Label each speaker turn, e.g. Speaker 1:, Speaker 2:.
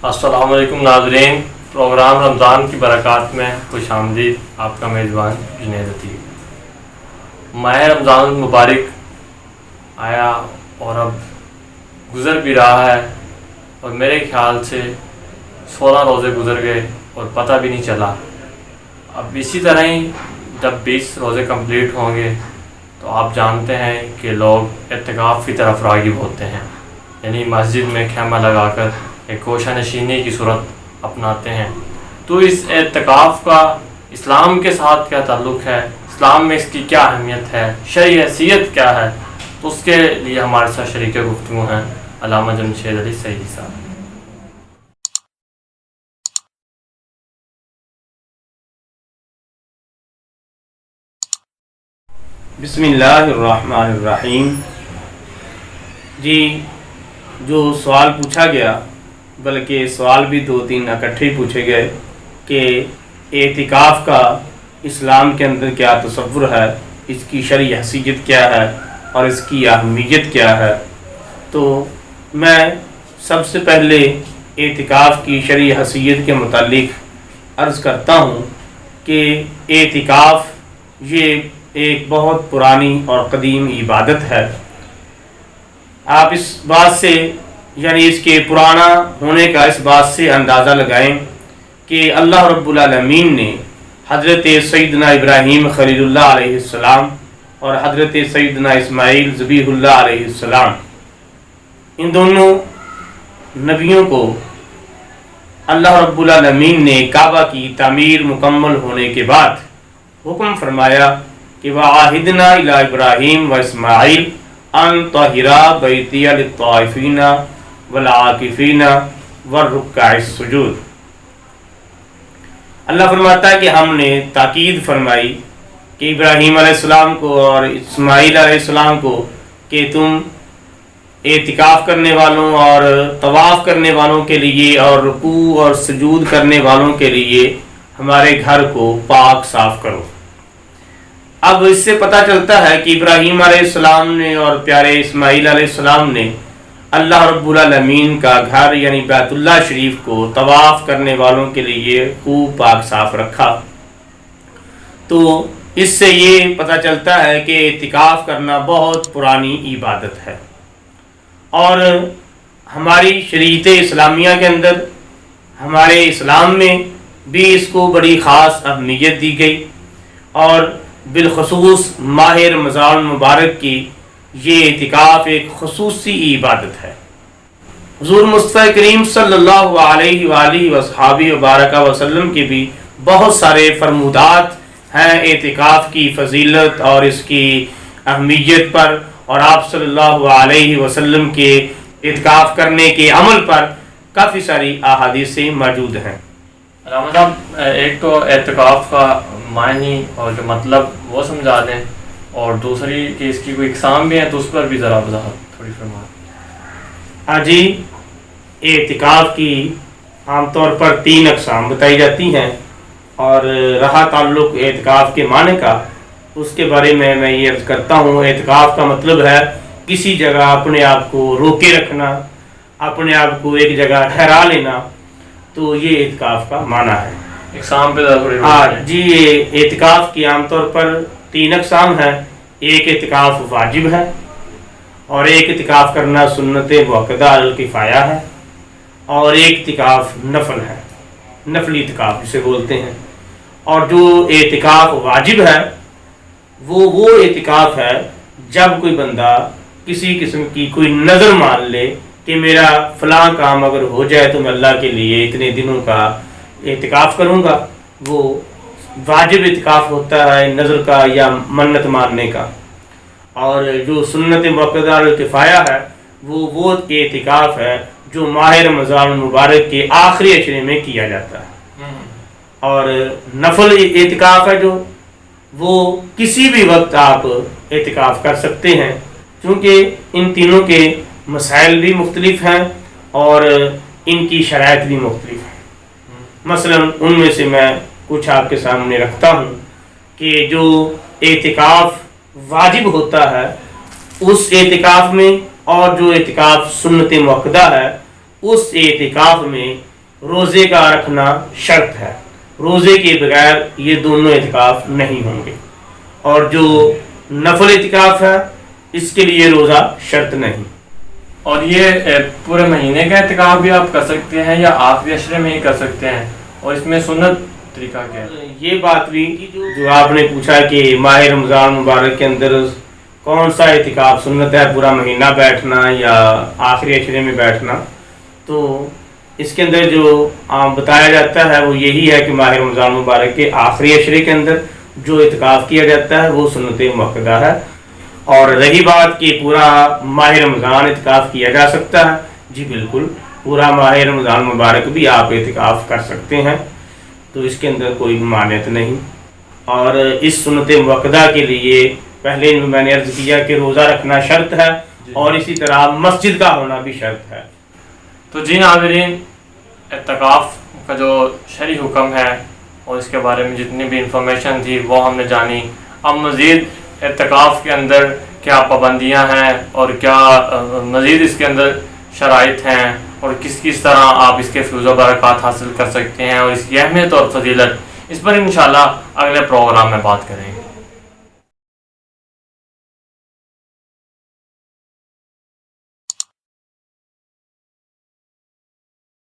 Speaker 1: السلام علیکم ناظرین، پروگرام رمضان کی برکات میں خوش آمدید۔ آپ کا میزبان جنید عتیق۔ ماہ رمضان المبارک آیا اور اب گزر بھی رہا ہے، اور میرے خیال سے 16 روزے گزر گئے اور پتہ بھی نہیں چلا۔ اب اسی طرح ہی جب 20 روزے کمپلیٹ ہوں گے تو آپ جانتے ہیں کہ لوگ اعتکاف کی طرف راغب ہوتے ہیں، یعنی مسجد میں خیمہ لگا کر ایک گوشہ نشینی کی صورت اپناتے ہیں۔ تو اس اعتکاف کا اسلام کے ساتھ کیا تعلق ہے، اسلام میں اس کی کیا اہمیت ہے، شرعی حیثیت کیا ہے، تو اس کے لیے ہمارے ساتھ شریک گفتگو ہیں علامہ جمشید علی سعیدی صاحب۔
Speaker 2: بسم اللہ الرحمن الرحیم۔ جی، جو سوال پوچھا گیا، بلکہ سوال بھی 2-3 اکٹھے پوچھے گئے کہ اعتکاف کا اسلام کے اندر کیا تصور ہے، اس کی شرعی حیثیت کیا ہے اور اس کی اہمیت کیا ہے، تو میں سب سے پہلے اعتکاف کی شرعی حیثیت کے متعلق عرض کرتا ہوں کہ اعتکاف یہ ایک بہت پرانی اور قدیم عبادت ہے۔ آپ اس بات سے، یعنی اس کے پرانا ہونے کا اس بات سے اندازہ لگائیں کہ اللہ رب العالمین نے حضرت سیدنا ابراہیم خلیل اللہ علیہ السلام اور حضرت سیدنا اسماعیل ذبیح اللہ علیہ السلام، ان دونوں نبیوں کو اللہ رب العالمین نے کعبہ کی تعمیر مکمل ہونے کے بعد حکم فرمایا کہ وَعَاهِدْنَا إِلَىٰ إِبْرَاهِيمَ وَإِسْمَاعِيلَ أَن طَهِّرَا بَيْتِيَ لِلطَّائِفِينَ وَالْعَاكِفِينَ وَالرُّكَّعِ السُّجُودِ۔ اللہ فرماتا ہے کہ ہم نے تاکید فرمائی کہ ابراہیم علیہ السلام کو اور اسماعیل علیہ السلام کو کہ تم اعتکاف کرنے والوں اور طواف کرنے والوں کے لیے اور رکوع اور سجود کرنے والوں کے لیے ہمارے گھر کو پاک صاف کرو۔ اب اس سے پتہ چلتا ہے کہ ابراہیم علیہ السلام نے اور پیارے اسماعیل علیہ السلام نے اللہ رب العالمین کا گھر یعنی بیت اللہ شریف کو طواف کرنے والوں کے لیے خوب پاک صاف رکھا۔ تو اس سے یہ پتہ چلتا ہے کہ اعتکاف کرنا بہت پرانی عبادت ہے، اور ہماری شریعت اسلامیہ کے اندر، ہمارے اسلام میں بھی اس کو بڑی خاص اہمیت دی گئی، اور بالخصوص ماہ رمضان المبارک کی یہ اعتکاف ایک خصوصی عبادت ہے۔ حضور مصطفیٰ کریم صلی اللہ علیہ وآلہ وصحابہ وبارک وسلم کے بھی بہت سارے فرمودات ہیں اعتکاف کی فضیلت اور اس کی اہمیت پر، اور آپ صلی اللہ علیہ وسلم کے اعتکاف کرنے کے عمل پر کافی ساری احادیثیں موجود ہیں۔
Speaker 1: علامہ صاحب، ایک تو اعتکاف کا معنی اور جو مطلب وہ سمجھا دیں، اور دوسری کہ اس کی کوئی اقسام بھی ہیں تو اس پر بھی ذرا وضاحت تھوڑی فرمائیں۔
Speaker 2: جی، اعتکاف کی عام طور پر 3 اقسام بتائی جاتی ہیں، اور رہا تعلق اعتکاف کے معنی کا، اس کے بارے میں یہ عرض کرتا ہوں۔ اعتکاف کا مطلب ہے کسی جگہ اپنے آپ کو روکے رکھنا، اپنے آپ کو ایک جگہ ٹھہرا لینا، تو یہ اعتکاف کا معنی ہے۔
Speaker 1: اقسام پہ ضروری
Speaker 2: جی، اعتکاف کی عام طور پر 3 اقسام ہیں۔ ایک اعتکاف واجب ہے، اور ایک اعتکاف کرنا سنت مؤکدہ علی الکفایہ ہے، اور ایک اعتکاف نفل ہے، نفلی اعتکاف جسے بولتے ہیں۔ اور جو اعتکاف واجب ہے وہ اعتکاف ہے جب کوئی بندہ کسی قسم کی کوئی نظر مان لے کہ میرا فلاں کام اگر ہو جائے تو میں اللہ کے لیے اتنے دنوں کا اعتکاف کروں گا۔ وہ واجب اعتکاف ہوتا ہے نظر کا یا منت ماننے کا، اور جو سنت مؤکدہ علی الکفایہ ہے وہ اعتکاف ہے جو ماہ رمضان المبارک کے آخری عشرے میں کیا جاتا ہے۔ اور نفل اعتکاف ہے جو وہ کسی بھی وقت آپ اعتکاف کر سکتے ہیں، چونکہ ان تینوں کے مسائل بھی مختلف ہیں اور ان کی شرائط بھی مختلف ہیں۔ مثلا ان میں سے میں کچھ آپ کے سامنے رکھتا ہوں کہ جو اعتکاف واجب ہوتا ہے اس اعتکاف میں، اور جو اعتکاف سنت مؤکدہ ہے اس اعتکاف میں روزے کا رکھنا شرط ہے، روزے کے بغیر یہ دونوں اعتکاف نہیں ہوں گے، اور جو نفل اعتکاف ہے اس کے لیے روزہ شرط نہیں۔
Speaker 1: اور یہ پورے مہینے کا اعتکاف بھی آپ کر سکتے ہیں یا آخری عشرے میں ہی کر سکتے ہیں، اور اس میں سنت طریقہ کیا ہے؟
Speaker 2: یہ بات بھی جو آپ نے پوچھا کہ ماہ رمضان مبارک کے اندر کون سا اعتکاف سنت ہے، پورا مہینہ بیٹھنا یا آخری عشرے میں بیٹھنا، تو اس کے اندر جو بتایا جاتا ہے وہ یہی ہے کہ ماہ رمضان مبارک کے آخری عشرے کے اندر جو اعتکاف کیا جاتا ہے وہ سنت مؤکدہ ہے۔ اور رہی بات کہ پورا ماہ رمضان اعتکاف کیا جا سکتا ہے، جی بالکل، پورا ماہ رمضان مبارک بھی آپ اعتکاف کر سکتے ہیں، تو اس کے اندر کوئی ممانعت نہیں۔ اور اس سنت مؤکدہ کے لیے پہلے میں نے عرض کیا کہ روزہ رکھنا شرط ہے، اور اسی طرح مسجد کا ہونا بھی شرط ہے۔
Speaker 1: تو جی ناظرین، اعتکاف کا جو شرعی حکم ہے اور اس کے بارے میں جتنی بھی انفارمیشن تھی وہ ہم نے جانی۔ اب مزید اعتکاف کے اندر کیا پابندیاں ہیں اور کیا مزید اس کے اندر شرائط ہیں اور کس طرح آپ اس کے فیض و برکات حاصل کر سکتے ہیں اور اس کی اہمیت اور فضیلت، اس پر انشاءاللہ اگلے پروگرام میں بات کریں گے۔